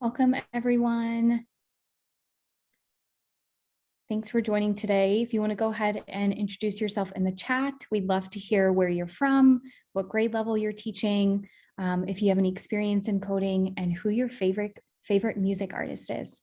Welcome, everyone. Thanks for joining today. If you want to go ahead and introduce yourself in the chat, we'd love to hear where you're from, what grade level you're teaching, if you have any experience in coding, and who your favorite music artist is.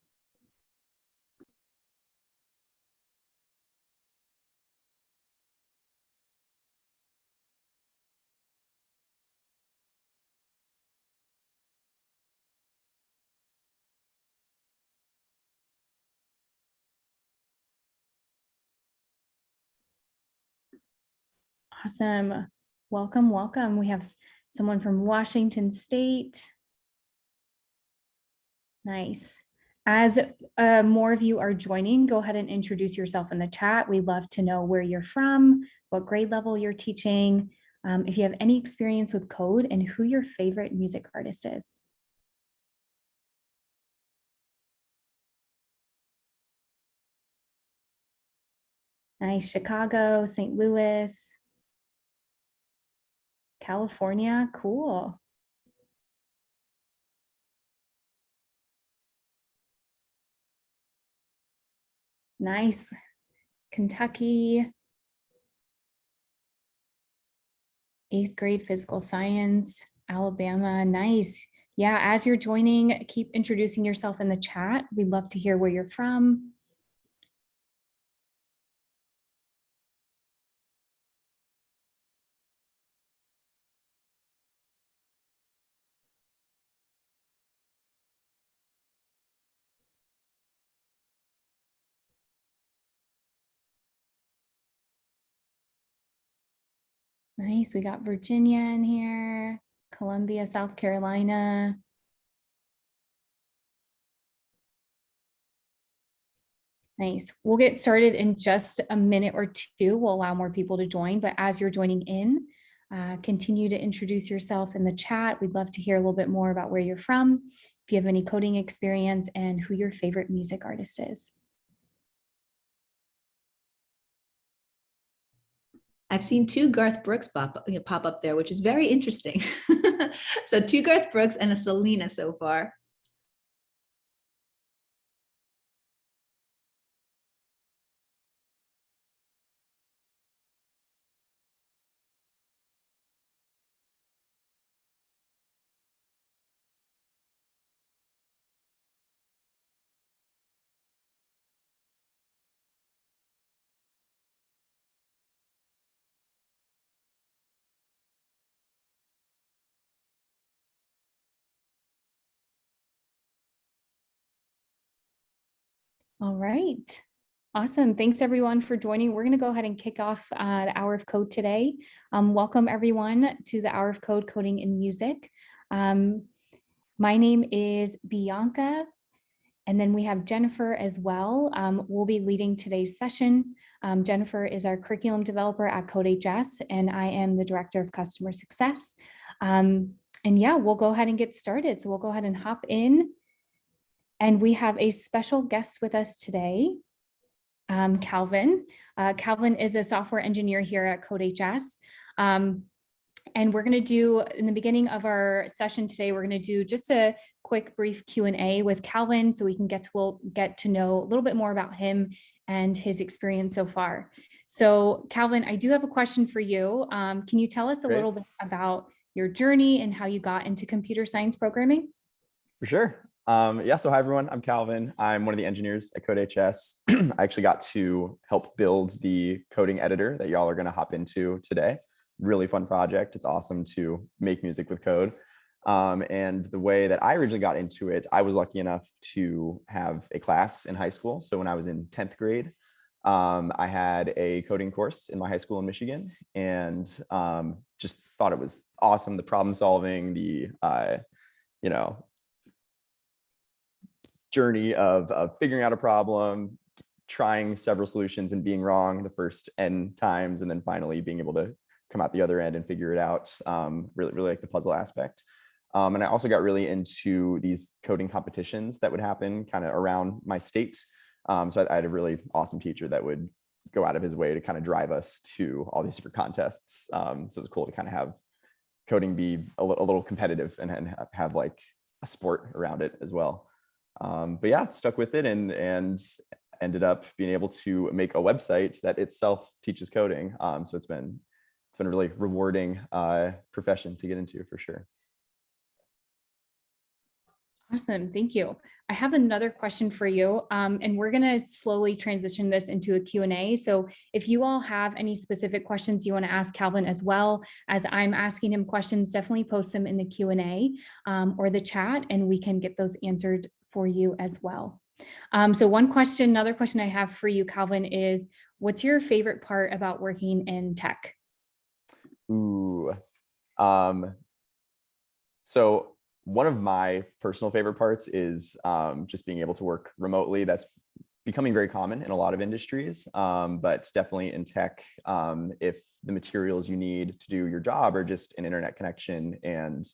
Awesome. Welcome, welcome. We have someone from Washington State. Nice. As more of you are joining, go ahead and introduce yourself in the chat. We'd love to know where you're from, what grade level you're teaching, if you have any experience with code, and who your favorite music artist is. Nice. Chicago, St. Louis, California. Cool. Nice. Kentucky. 8th grade physical science, Alabama. Nice. Yeah, as you're joining, keep introducing yourself in the chat. We'd love to hear where you're from. Nice. We got Virginia in here, Columbia, South Carolina. Nice. We'll get started in just a minute or two. We'll allow more people to join, but as you're joining in, continue to introduce yourself in the chat. We'd love to hear a little bit more about where you're from, if you have any coding experience, and who your favorite music artist is. I've seen 2 Garth Brooks pop up there, which is very interesting. So 2 Garth Brooks and a Selena so far. All right. Awesome. Thanks everyone for joining. We're going to go ahead and kick off the Hour of Code today. Welcome everyone to the Hour of Code, Coding in Music. My name is Bianca, and then we have Jennifer as well. We'll be leading today's session. Jennifer is our curriculum developer at CodeHS, and I am the Director of Customer Success. And yeah, we'll go ahead and get started. So we'll go ahead and hop in. And we have a special guest with us today, Calvin. Calvin is a software engineer here at CodeHS. And we're going to do, in the beginning of our session today, we're going to do just a quick brief Q&A with Calvin so we can get to know a little bit more about him and his experience so far. So Calvin, I do have a question for you. Can you tell us a little bit about your journey and how you got into computer science programming? For sure. Yeah, so hi everyone, I'm Calvin. I'm one of the engineers at CodeHS. I actually got to help build the coding editor that y'all are going to hop into today. Really fun project. It's awesome to make music with code. And the way that I originally got into it, I was lucky enough to have a class in high school. So when I was in 10th grade, I had a coding course in my high school in Michigan, and just thought it was awesome. The problem solving, the, journey of figuring out a problem, trying several solutions and being wrong the first N times, and then finally being able to come out the other end and figure it out. Really like the puzzle aspect. And I also got really into these coding competitions that would happen kind of around my state. So I had a really awesome teacher that would go out of his way to kind of drive us to all these different contests. So it was cool to kind of have coding be a little competitive and have like a sport around it as well. But yeah, stuck with it and ended up being able to make a website that itself teaches coding. So it's been a really rewarding profession to get into for sure. Awesome, thank you. I have another question for you, and we're going to slowly transition this into a Q&A. So if you all have any specific questions you want to ask Calvin as well as I'm asking him questions, definitely post them in the Q&A or the chat, and we can get those answered for you as well. So another question I have for you, Calvin, is what's your favorite part about working in tech? Ooh, so one of my personal favorite parts is just being able to work remotely. That's becoming very common in a lot of industries, but definitely in tech, if the materials you need to do your job are just an internet connection and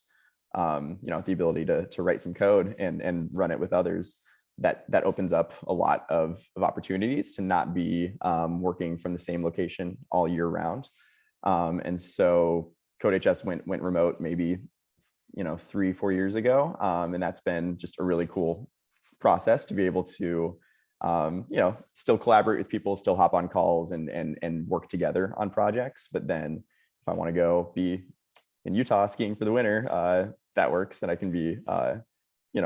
the ability to write some code and run it with others, that opens up a lot of opportunities to not be working from the same location all year round. And so CodeHS went remote maybe 3-4 years ago, and that's been just a really cool process to be able to still collaborate with people, still hop on calls and work together on projects. But then if I want to go be in Utah skiing for the winter, that works. Then I can be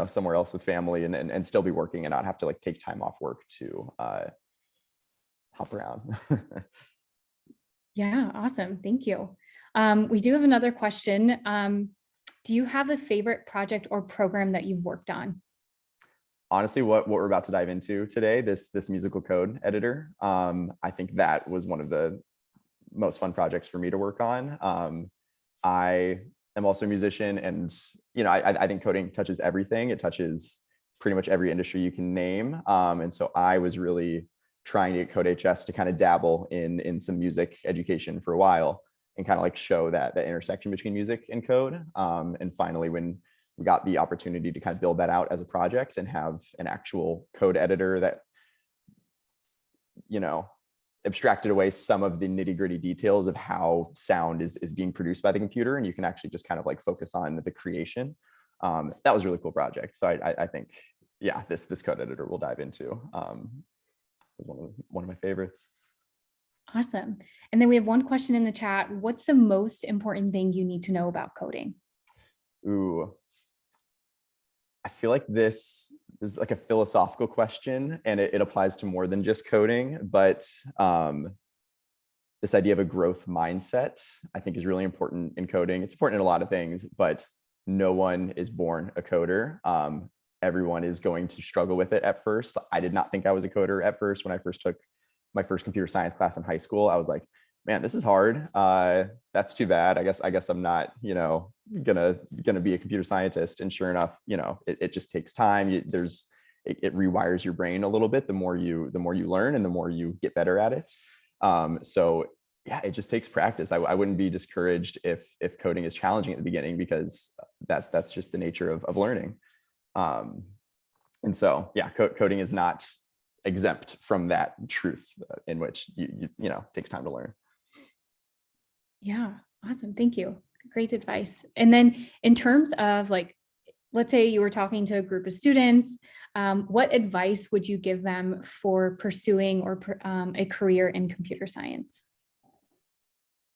somewhere else with family and still be working and not have to like take time off work to hop around. Yeah, awesome. Thank you. We do have another question. Do you have a favorite project or program that you've worked on? Honestly, what we're about to dive into today, this musical code editor, I think that was one of the most fun projects for me to work on. I am also a musician, and I think coding touches everything. It touches pretty much every industry you can name. And so I was really trying to get CodeHS to kind of dabble in some music education for a while and kind of like show that intersection between music and code. And finally, when we got the opportunity to kind of build that out as a project and have an actual code editor that, abstracted away some of the nitty gritty details of how sound is being produced by the computer, and you can actually just kind of like focus on the creation. That was a really cool project. So I think, yeah, this code editor we'll dive into was one of my favorites. Awesome. And then we have one question in the chat. What's the most important thing you need to know about coding? Ooh, I feel like this is like a philosophical question, and it applies to more than just coding, but this idea of a growth mindset, I think, is really important in coding. It's important in a lot of things, but no one is born a coder. Everyone is going to struggle with it at first. I did not think I was a coder at first. When I first took my first computer science class in high school, I was like, man, this is hard. That's too bad. I guess I'm not, gonna be a computer scientist. And sure enough, it just takes time. It rewires your brain a little bit. The more you learn and the more you get better at it. So yeah, it just takes practice. I wouldn't be discouraged if coding is challenging at the beginning, because that's just the nature of learning. And so yeah, coding is not exempt from that truth, in which it takes time to learn. Yeah, awesome. Thank you. Great advice. And then in terms of let's say you were talking to a group of students, what advice would you give them for pursuing a career in computer science?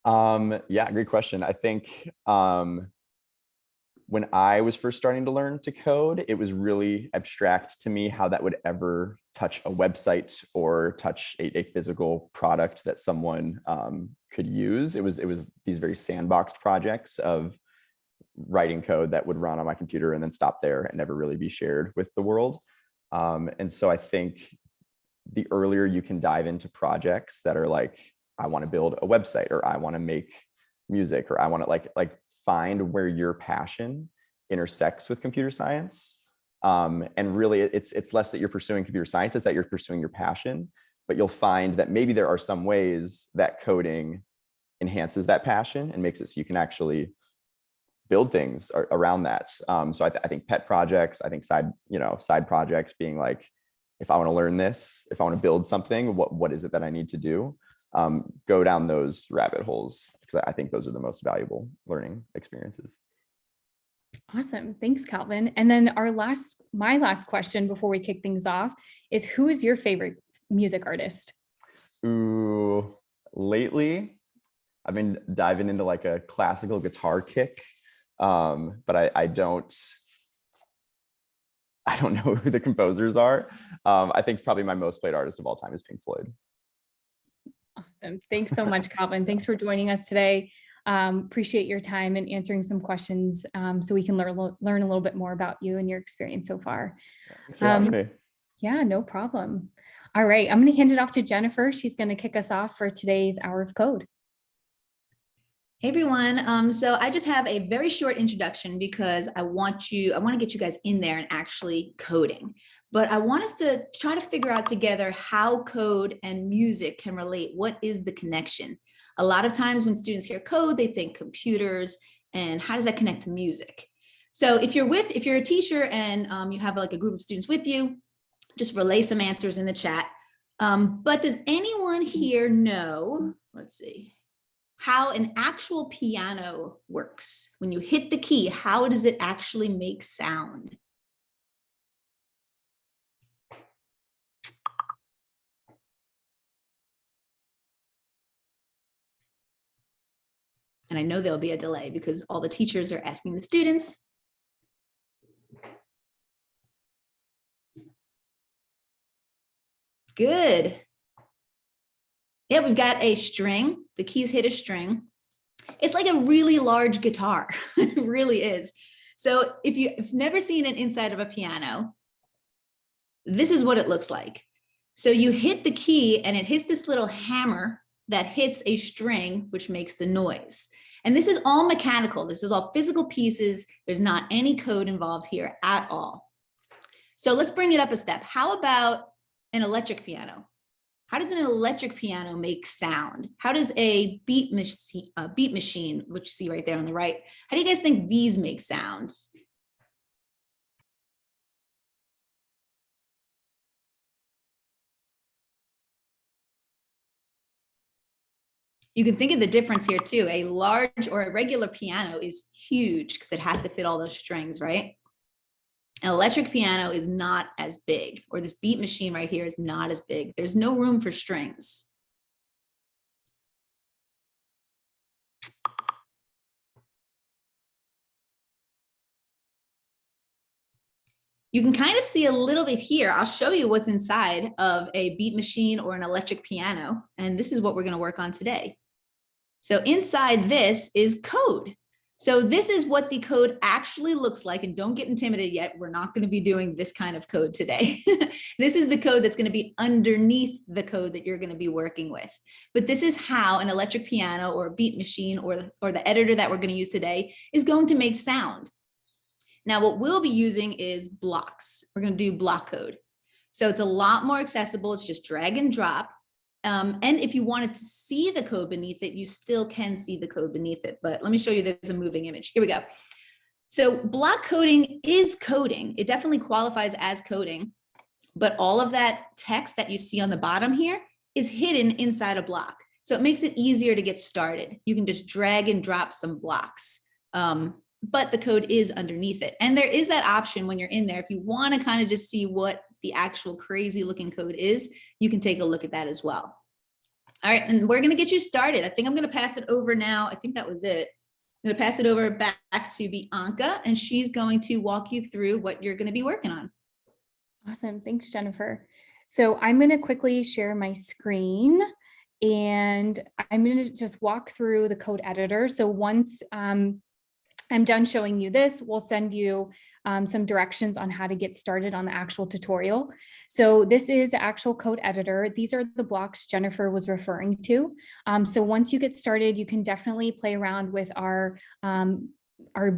Yeah, great question. I think when I was first starting to learn to code, it was really abstract to me how that would ever touch a website or touch a physical product that someone could use. It was these very sandboxed projects of writing code that would run on my computer and then stop there and never really be shared with the world. And so I think the earlier you can dive into projects that are like, I want to build a website, or I want to make music, or I want to like find where your passion intersects with computer science. And really it's less that you're pursuing computer science, it's that you're pursuing your passion, but you'll find that maybe there are some ways that coding enhances that passion and makes it so you can actually build things around that. So I think pet projects, I think side projects being like, if I want to learn this, if I want to build something, what is it that I need to do? Go down those rabbit holes, because I think those are the most valuable learning experiences. Awesome. Thanks, Calvin. And then my last question before we kick things off is, who is your favorite music artist? Ooh, lately I've been diving into like a classical guitar kick, but I don't know who the composers are. I think probably my most played artist of all time is Pink Floyd. Awesome. Thanks so much, Calvin. Thanks for joining us today. Appreciate your time and answering some questions so we can learn a little bit more about you and your experience so far. Thanks for having me. Yeah, no problem. All right, I'm going to hand it off to Jennifer. She's going to kick us off for today's Hour of Code. Hey everyone. So I just have a very short introduction because I want to get you guys in there and actually coding. But I want us to try to figure out together how code and music can relate. What is the connection? A lot of times when students hear code, they think computers, and how does that connect to music? So if you're a teacher and you have like a group of students with you, just relay some answers in the chat. But does anyone here know, let's see, how an actual piano works? When you hit the key, how does it actually make sound? And I know there'll be a delay because all the teachers are asking the students. Good. Yeah, we've got a string. The keys hit a string. It's like a really large guitar. It really is. So if you've never seen an inside of a piano, this is what it looks like. So you hit the key and it hits this little hammer that hits a string, which makes the noise. And this is all mechanical. This is all physical pieces. There's not any code involved here at all. So let's bring it up a step. How about an electric piano? How does an electric piano make sound? How does a beat machine, which you see right there on the right, how do you guys think these make sounds? You can think of the difference here too. A large or a regular piano is huge because it has to fit all those strings, right? An electric piano is not as big, or this beat machine right here is not as big. There's no room for strings. You can kind of see a little bit here. I'll show you what's inside of a beat machine or an electric piano. And this is what we're going to work on today. So inside this is code. So this is what the code actually looks like. And don't get intimidated yet. We're not going to be doing this kind of code today. This is the code that's going to be underneath the code that you're going to be working with. But this is how an electric piano or a beat machine or the editor that we're going to use today is going to make sound. Now, what we'll be using is blocks. We're going to do block code. So it's a lot more accessible. It's just drag and drop. And if you wanted to see the code beneath it, you still can see the code beneath it. But let me show you, there's a moving image. Here we go. So block coding is coding. It definitely qualifies as coding. But all of that text that you see on the bottom here is hidden inside a block. So it makes it easier to get started. You can just drag and drop some blocks. But the code is underneath it. And there is that option when you're in there. If you want to kind of just see what the actual crazy looking code is, you can take a look at that as well. All right, and we're going to get you started. I think I'm going to pass it over now. I think that was it. I'm going to pass it over back to Bianca, and she's going to walk you through what you're going to be working on. Awesome. Thanks, Jennifer. So I'm going to quickly share my screen, and I'm going to just walk through the code editor. So once I'm done showing you this, we'll send you some directions on how to get started on the actual tutorial. So this is the actual code editor. These are the blocks Jennifer was referring to. So once you get started, you can definitely play around with our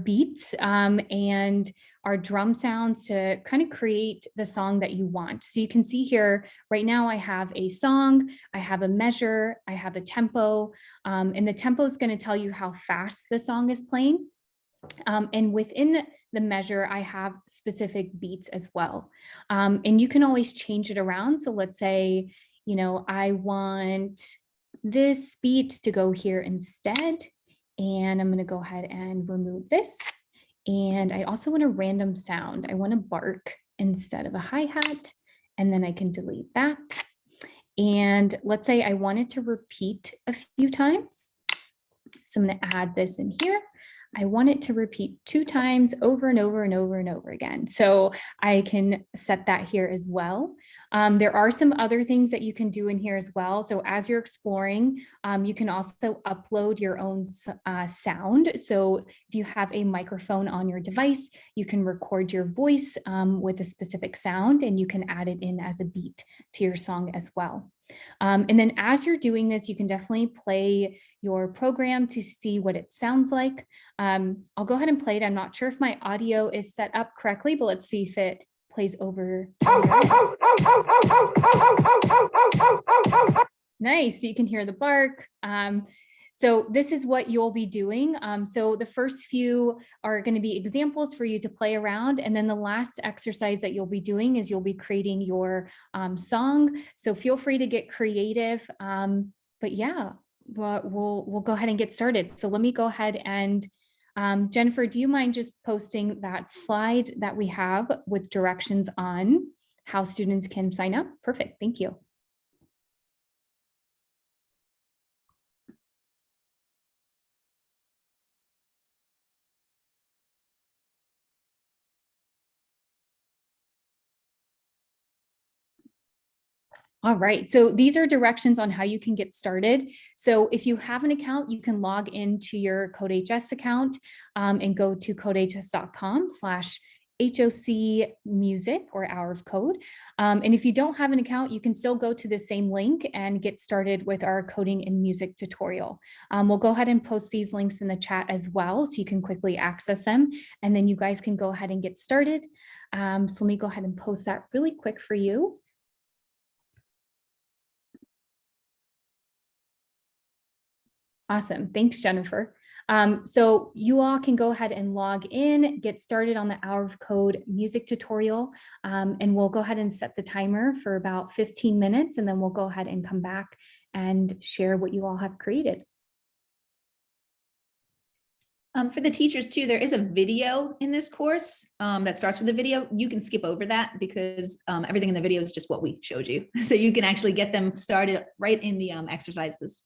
beats and our drum sounds to kind of create the song that you want. So you can see here, right now I have a song, I have a measure, I have a tempo, and the tempo is going to tell you how fast the song is playing. And within the measure, I have specific beats as well. And you can always change it around. So let's say, I want this beat to go here instead. And I'm going to go ahead and remove this. And I also want a random sound. I want a bark instead of a hi-hat, and then I can delete that. And let's say I want it to repeat a few times. So I'm going to add this in here. I want it to repeat 2 times over and over and over and over again. So I can set that here as well. There are some other things that you can do in here as well. So as you're exploring, you can also upload your own sound. So if you have a microphone on your device, you can record your voice with a specific sound, and you can add it in as a beat to your song as well. And then as you're doing this, you can definitely play your program to see what it sounds like. I'll go ahead and play it. I'm not sure if my audio is set up correctly, but let's see if it plays over. Nice, so you can hear the bark. So this is what you'll be doing. So the first few are going to be examples for you to play around. And then the last exercise that you'll be doing is you'll be creating your song. So feel free to get creative. But yeah, we'll go ahead and get started. So let me go ahead and Jennifer, do you mind just posting that slide that we have with directions on how students can sign up? Perfect, thank you. All right, so these are directions on how you can get started. So if you have an account, you can log into your CodeHS account and go to codehs.com/HOC music or hour of code. And if you don't have an account, you can still go to the same link and get started with our coding and music tutorial. We'll go ahead and post these links in the chat as well, so you can quickly access them. And then you guys can go ahead and get started. So let me go ahead and post that really quick for you. Awesome. Thanks, Jennifer. So you all can go ahead and log in, get started on the Hour of Code music tutorial, and we'll go ahead and set the timer for about 15 minutes, and then we'll go ahead and come back and share what you all have created. For the teachers too, there is a video in this course that starts with a video. You can skip over that because everything in the video is just what we showed you. So you can actually get them started right in the exercises.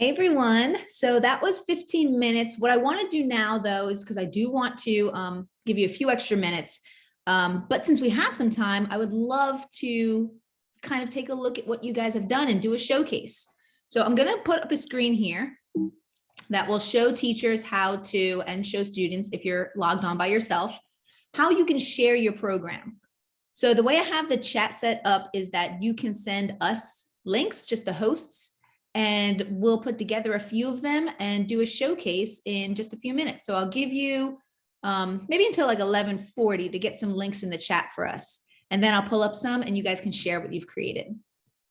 Hey everyone. So that was 15 minutes. What I want to do now, though, is because I do want to give you a few extra minutes. But since we have some time, I would love to kind of take a look at what you guys have done and do a showcase. So I'm going to put up a screen here that will show teachers how to, and show students, if you're logged on by yourself, how you can share your program. So the way I have the chat set up is that you can send us links, just the hosts, and we'll put together a few of them and do a showcase in just a few minutes. So I'll give you maybe until like 11:40 to get some links in the chat for us. And then I'll pull up some and you guys can share what you've created.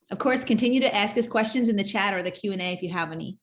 Of course, continue to ask us questions in the chat or the Q&A if you have any.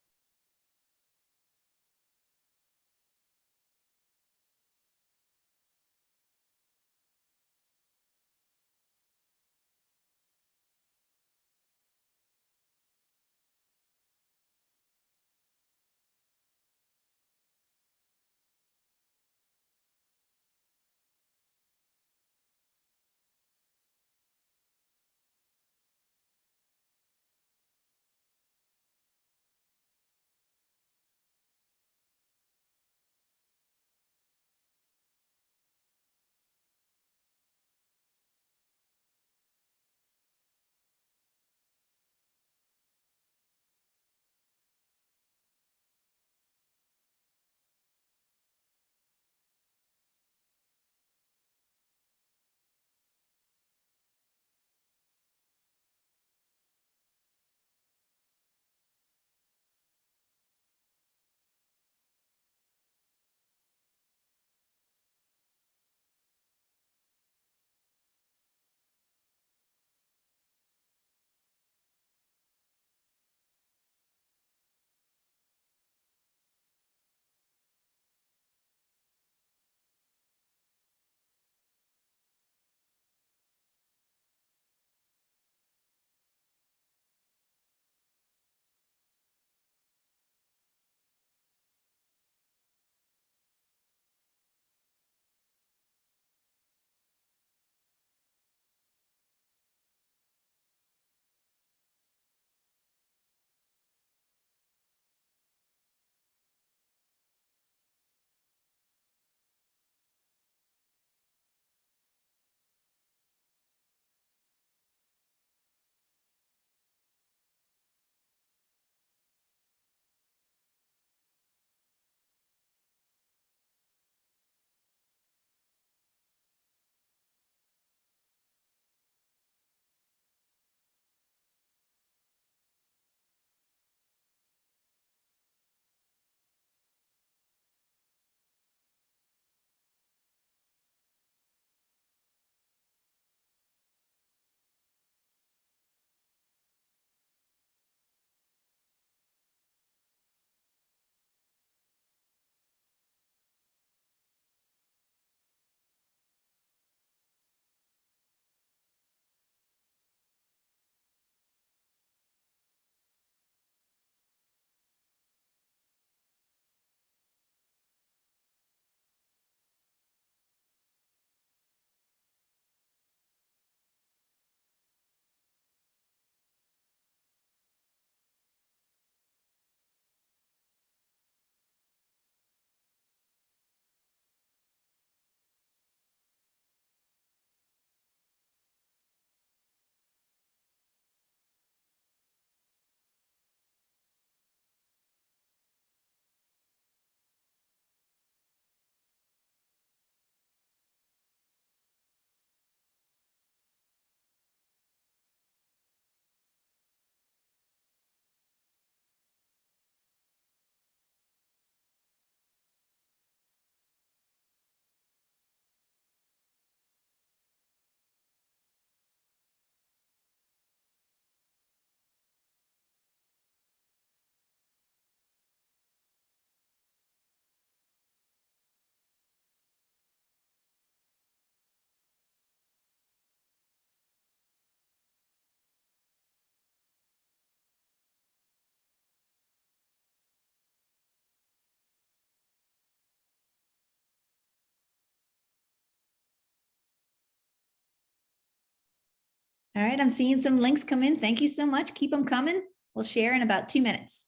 All right, I'm seeing some links come in. Thank you so much. Keep them coming. We'll share in about 2 minutes.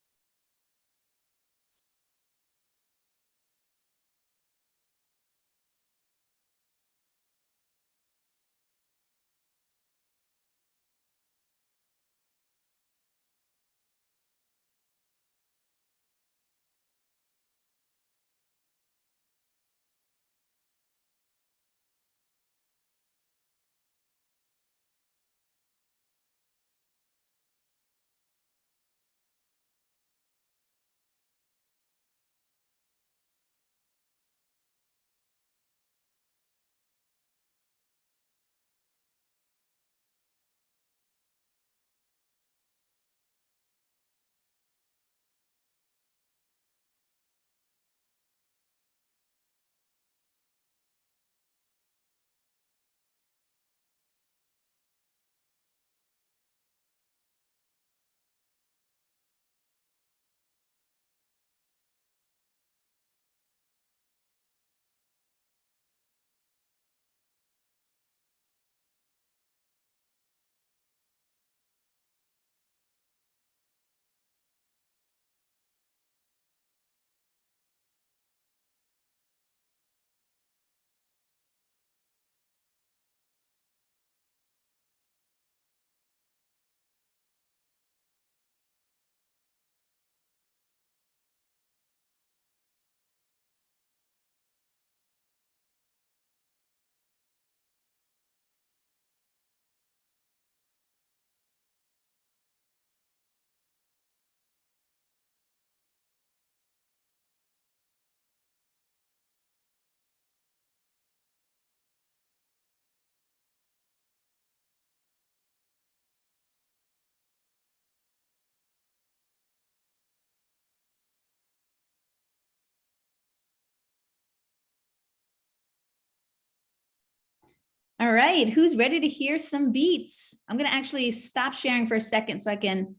All right, who's ready to hear some beats? I'm gonna actually stop sharing for a second so I can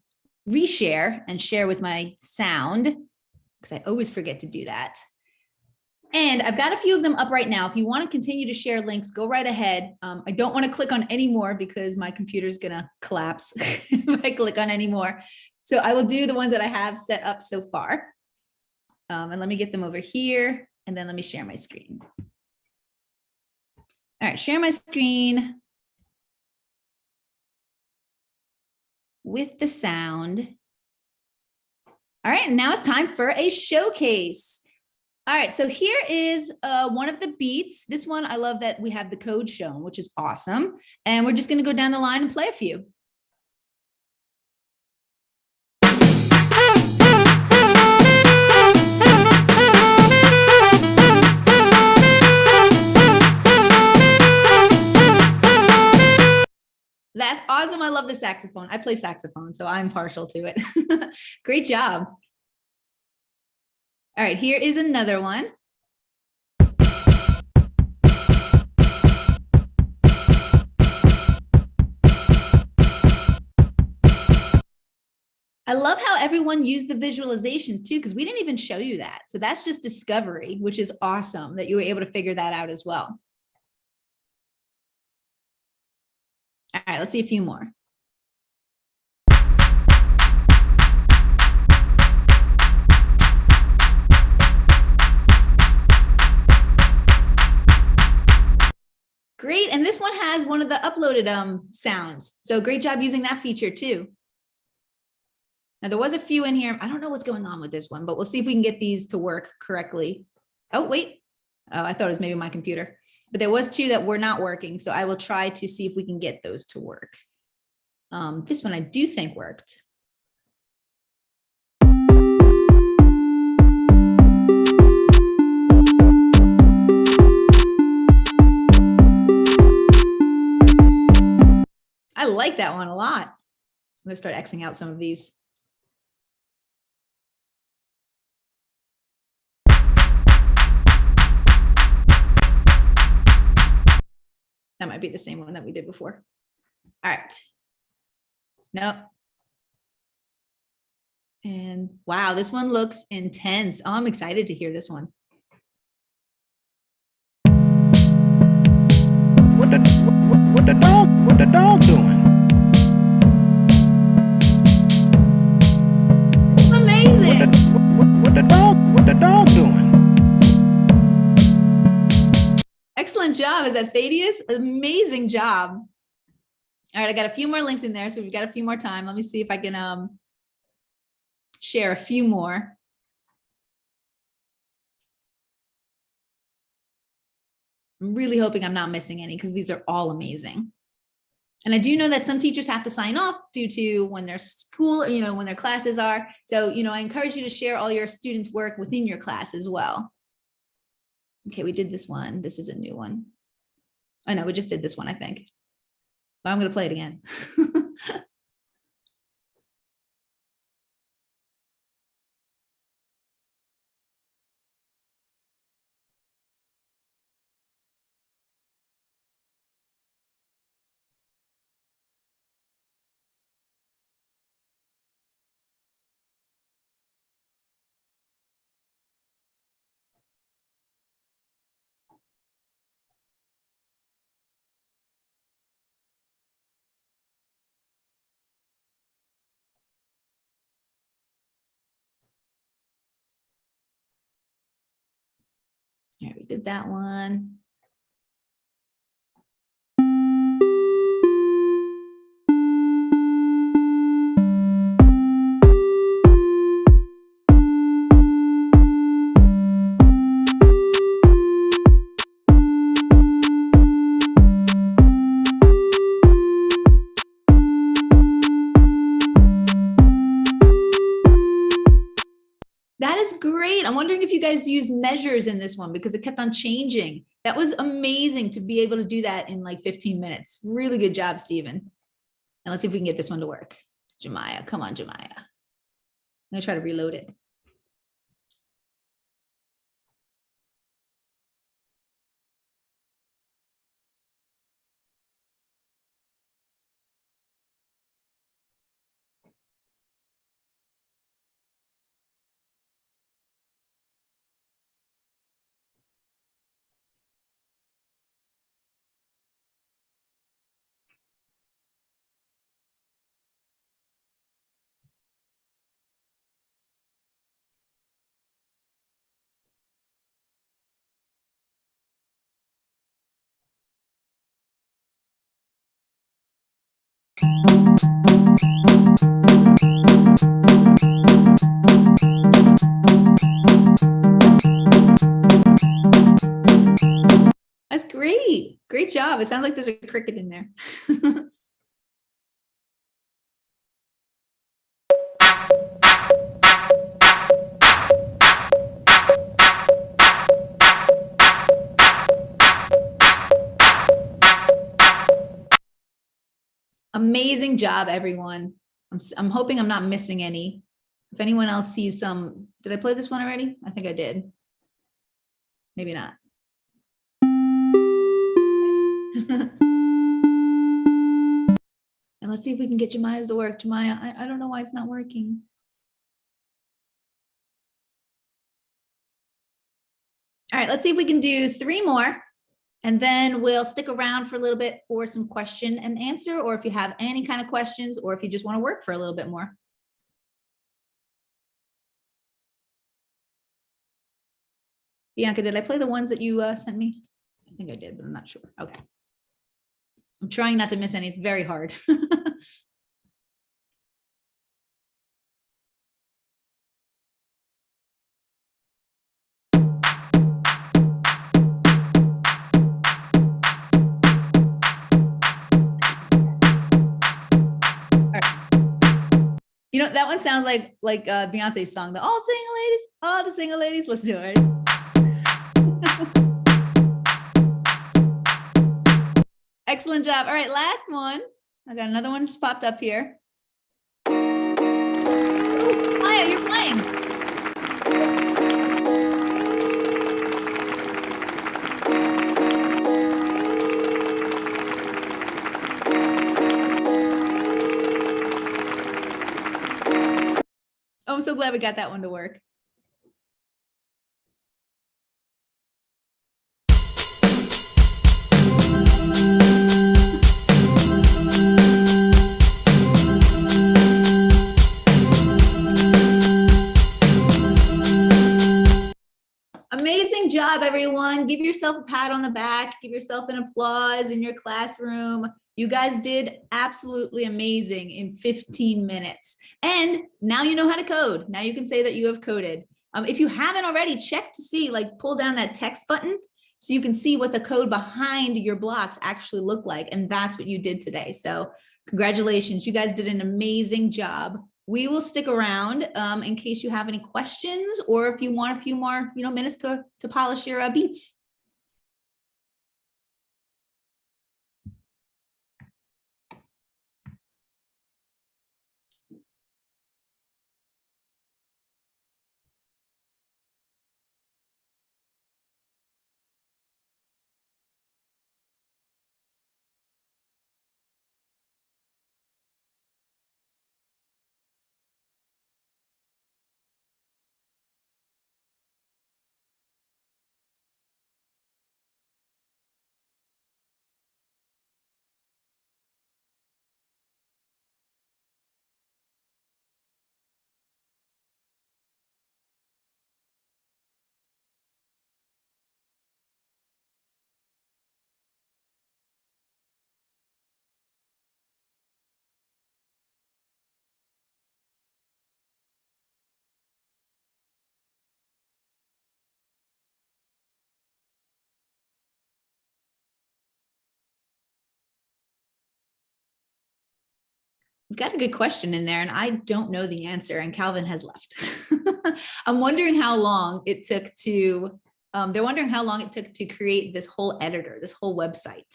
reshare and share with my sound, because I always forget to do that. And I've got a few of them up right now. If you want to continue to share links, go right ahead. I don't want to click on any more because my computer is going to collapse if I click on any more. So I will do the ones that I have set up so far. And let me get them over here, and then let me share my screen. All right, share my screen with the sound. All right, and now it's time for a showcase. All right, so here is one of the beats. This one, I love that we have the code shown, which is awesome. And we're just gonna go down the line and play a few. That's awesome. I love the saxophone. I play saxophone, so I'm partial to it. Great job. All right, here is another one. I love how everyone used the visualizations too, because we didn't even show you that. So that's just discovery, which is awesome that you were able to figure that out as well. All right, let's see a few more. Great, and this one has one of the uploaded sounds. So great job using that feature too. Now there was a few in here. I don't know what's going on with this one, but we'll see if we can get these to work correctly. Oh, wait. Oh, I thought it was maybe my computer. But there was two that were not working. So I will try to see if we can get those to work. This one I do think worked. I like that one a lot. I'm gonna start Xing out some of these. That might be the same one that we did before. All right. Nope. And wow, this one looks intense. Oh, I'm excited to hear this one. What the dog doing? It's amazing. What the dog doing? Excellent job. Is that Thaddeus? Amazing job. All right, I got a few more links in there, so we've got a few more time. Let me see if I can share a few more. I'm really hoping I'm not missing any because these are all amazing. And I do know that some teachers have to sign off due to when their school, when their classes are. So, I encourage you to share all your students' work within your class as well. Okay, we did this one. This is a new one. Oh no, we just did this one, I think. But I'm going to play it again. All right, we did that one. That is great. I'm wondering if you guys used measures in this one because it kept on changing. That was amazing to be able to do that in like 15 minutes. Really good job, Stephen. And let's see if we can get this one to work. Jemiah, come on, Jemiah. I'm gonna try to reload it. That's great. Great job. It sounds like there's a cricket in there. Amazing job, everyone. I'm hoping I'm not missing any. If anyone else sees some, did I play this one already? I think I did. Maybe not. And let's see if we can get Jemiah's to work. Jemiah, I don't know why it's not working. All right, let's see if we can do 3 more. And then we'll stick around for a little bit for some question and answer, or if you have any kind of questions, or if you just want to work for a little bit more. Bianca, did I play the ones that you sent me? I think I did, but I'm not sure. Okay. I'm trying not to miss any. It's very hard. You know, that one sounds like Beyonce's song, the all the single ladies, let's do it. Excellent job. All right, last one. I got another one just popped up here. Oh, Maya, you're playing. Oh, I'm so glad we got that one to work. Amazing job, everyone. Give yourself a pat on the back. Give yourself an applause in your classroom. You guys did absolutely amazing in 15 minutes. And now you know how to code. Now you can say that you have coded. If you haven't already, check to see, like pull down that text button so you can see what the code behind your blocks actually look like. And that's what you did today. So congratulations. You guys did an amazing job. We will stick around in case you have any questions, or if you want a few more, minutes to polish your beats. We've got a good question in there, and I don't know the answer, and Calvin has left. I'm wondering how long it took to, they're wondering how long it took to create this whole editor, this whole website.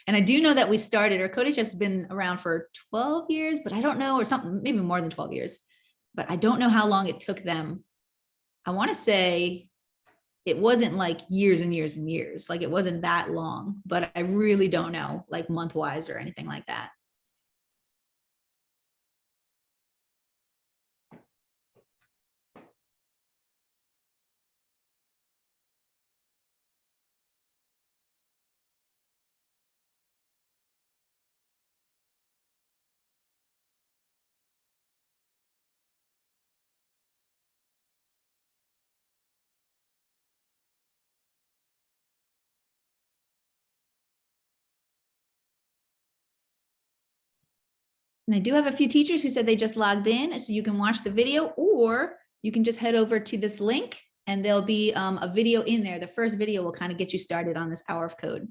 And I do know that we started, or CodeHS has been around for 12 years, but I don't know, or something, maybe more than 12 years, but I don't know how long it took them. I want to say it wasn't like years and years and years, like it wasn't that long, but I really don't know, like month-wise or anything like that. And I do have a few teachers who said they just logged in, so you can watch the video, or you can just head over to this link and there'll be a video in there. The first video will kind of get you started on this hour of code.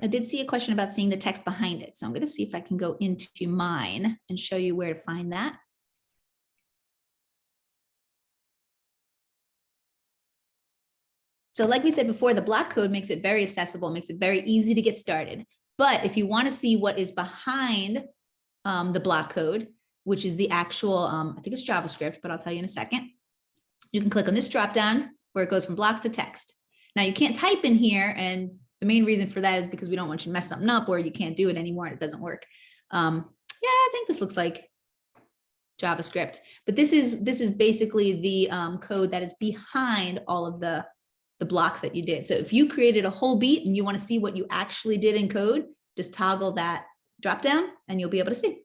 I did see a question about seeing the text behind it. So I'm going to see if I can go into mine and show you where to find that. So like we said before, the block code makes it very accessible, makes it very easy to get started. But if you want to see what is behind the block code, which is the actual, I think it's JavaScript, but I'll tell you in a second. You can click on this drop down where it goes from blocks to text. Now you can't type in here, and the main reason for that is because we don't want you to mess something up where you can't do it anymore and it doesn't work. Yeah, I think this looks like JavaScript, but this is basically the code that is behind all of the blocks that you did. So if you created a whole beat and you want to see what you actually did in code, just toggle that drop down and you'll be able to see.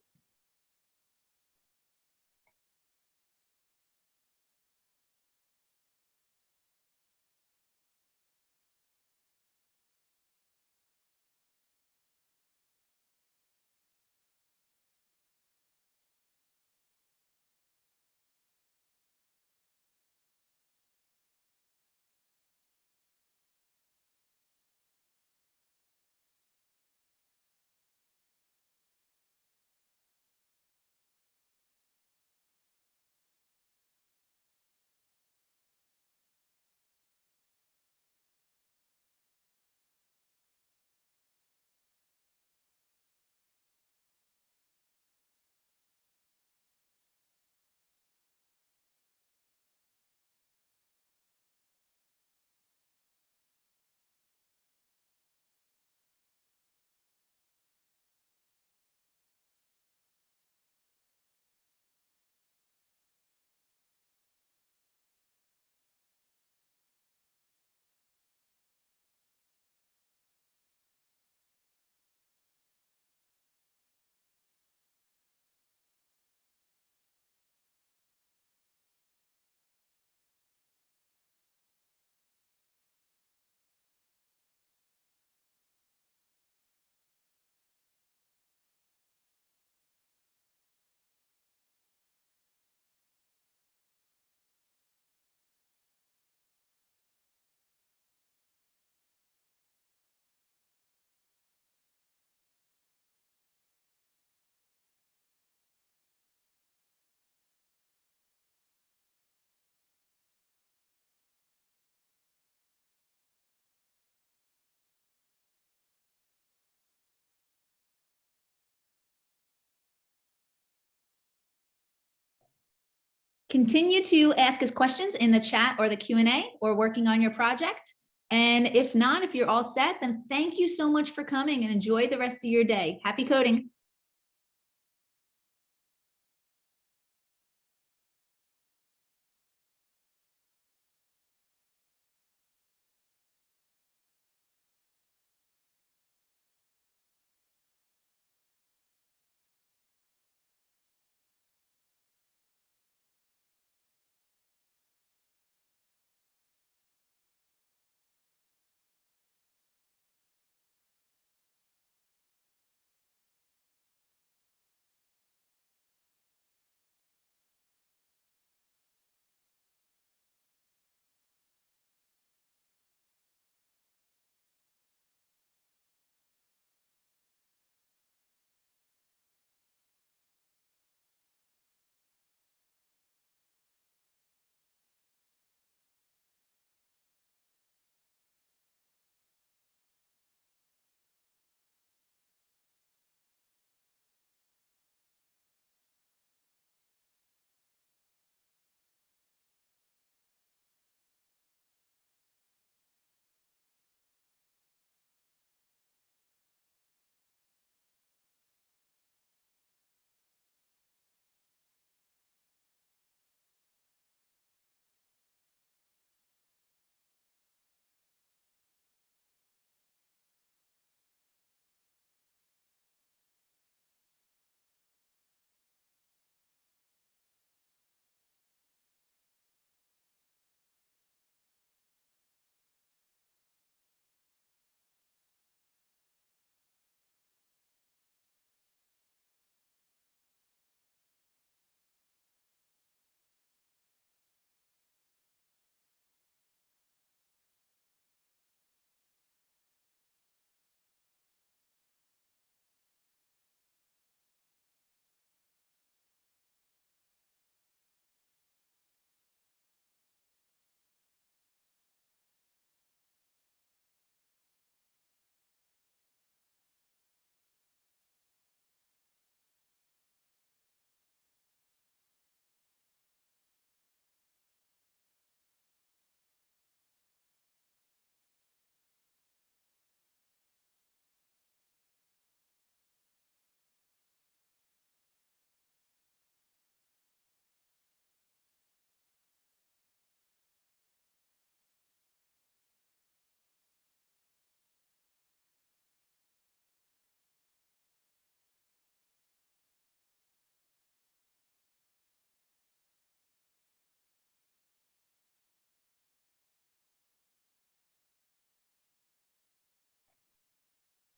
Continue to ask us questions in the chat or the Q&A or working on your project. And if not, if you're all set, then thank you so much for coming and enjoy the rest of your day. Happy coding.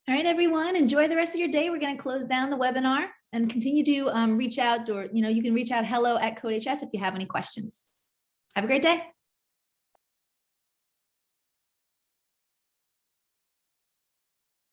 All right, everyone, enjoy the rest of your day. We're going to close down the webinar and continue to reach out, or you can reach out hello@CodeHS if you have any questions. Have a great day.